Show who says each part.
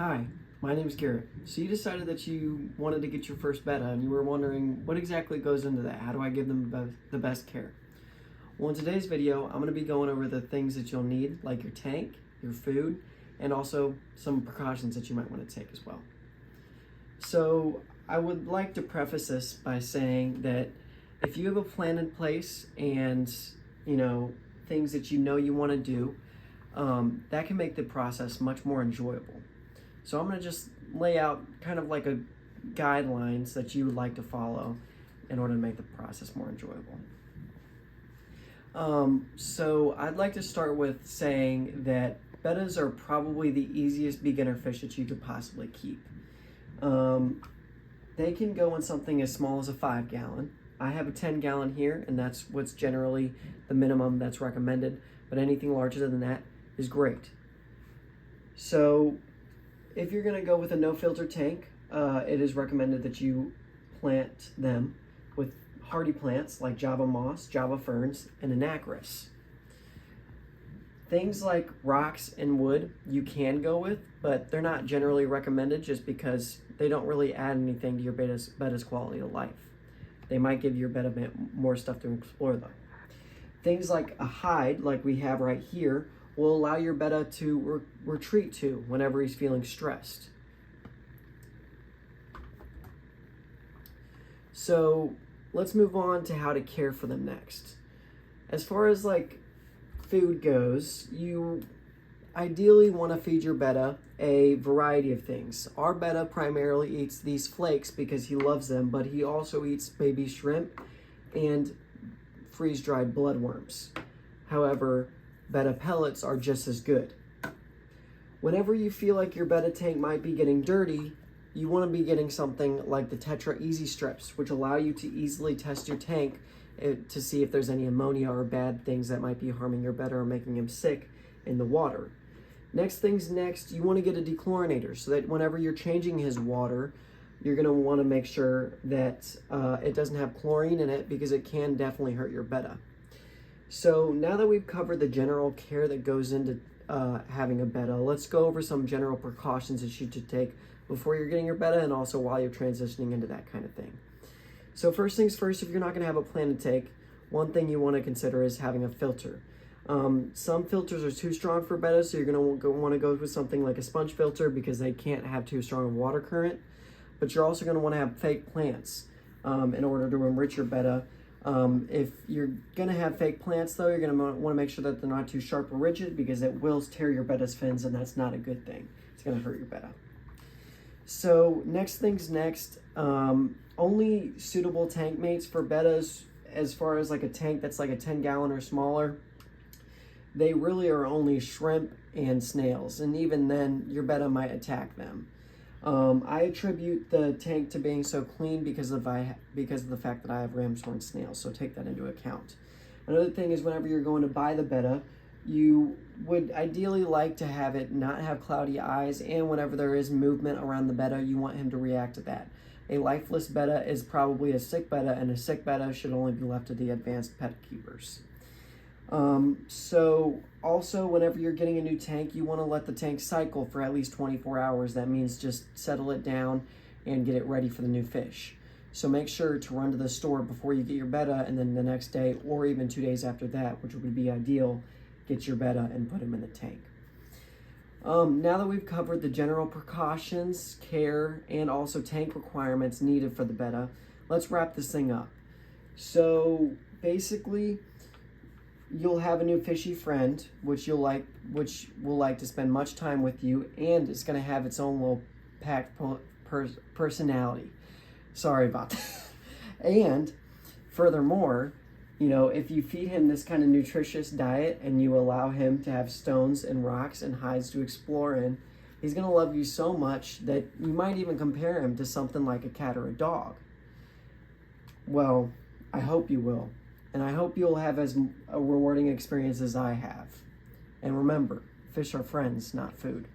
Speaker 1: Hi, my name is Garrett. So you decided that you wanted to get your first Betta and you were wondering what exactly goes into that? How do I give them the best care? Well, in today's video, I'm going to be going over the things that you'll need, like your tank, your food, and also some precautions that you might want to take as well. So I would like to preface this by saying that if you have a plan in place and, things that you want to do, that can make the process much more enjoyable. So I'm going to just lay out kind of like a guidelines that you would like to follow in order to make the process more enjoyable. So I'd like to start with saying that bettas are probably the easiest beginner fish that you could possibly keep. They can go in something as small as a 5-gallon. I have a 10-gallon here, and that's what's generally the minimum that's recommended, but anything larger than that is great. So if you're going to go with a no-filter tank, it is recommended that you plant them with hardy plants like Java moss, Java ferns, and anacris. Things like rocks and wood you can go with, but they're not generally recommended just because they don't really add anything to your betta's quality of life. They might give your betta more stuff to explore though. Things like a hide, like we have right here, will allow your betta to retreat to whenever he's feeling stressed. So let's move on to how to care for them next. As far as like food goes, you ideally want to feed your betta a variety of things. Our betta primarily eats these flakes because he loves them, but he also eats baby shrimp and freeze-dried bloodworms. However, betta pellets are just as good. Whenever you feel like your betta tank might be getting dirty, you want to be getting something like the Tetra Easy Strips, which allow you to easily test your tank to see if there's any ammonia or bad things that might be harming your betta or making him sick in the water. Next, you want to get a dechlorinator so that whenever you're changing his water, you're going to want to make sure that it doesn't have chlorine in it because it can definitely hurt your betta. So now that we've covered the general care that goes into having a betta, let's go over some general precautions that you should take before you're getting your betta and also while you're transitioning into that kind of thing. So first things first, if you're not going to have a plan to take, one thing you want to consider is having a filter. Some filters are too strong for betta, so you're going to want to go with something like a sponge filter because they can't have too strong a water current. But you're also going to want to have fake plants in order to enrich your betta. If you're going to have fake plants, though, you're going to want to make sure that they're not too sharp or rigid because it will tear your betta's fins, and that's not a good thing. It's going to hurt your betta. So next things next, only suitable tank mates for bettas as far as like a tank that's like a 10-gallon or smaller, they really are only shrimp and snails, and even then your betta might attack them. I attribute the tank to being so clean because of the fact that I have ram's horn snails, so take that into account. Another thing is whenever you're going to buy the betta, you would ideally like to have it not have cloudy eyes, and whenever there is movement around the betta, you want him to react to that. A lifeless betta is probably a sick betta, and a sick betta should only be left to the advanced pet keepers. So also whenever you're getting a new tank, you want to let the tank cycle for at least 24 hours. That means just settle it down and get it ready for the new fish. So make sure to run to the store before you get your betta, and then the next day or even 2 days after that, which would be ideal, get your betta and put him in the tank. Now that we've covered the general precautions, care, and also tank requirements needed for the betta, let's wrap this thing up. So basically, you'll have a new fishy friend, which will like to spend much time with you, and it's going to have its own little packed personality. Sorry about that. And furthermore, if you feed him this kind of nutritious diet and you allow him to have stones and rocks and hides to explore in, he's going to love you so much that you might even compare him to something like a cat or a dog. Well, I hope you will. And I hope you'll have as a rewarding experience as I have. And remember, fish are friends, not food.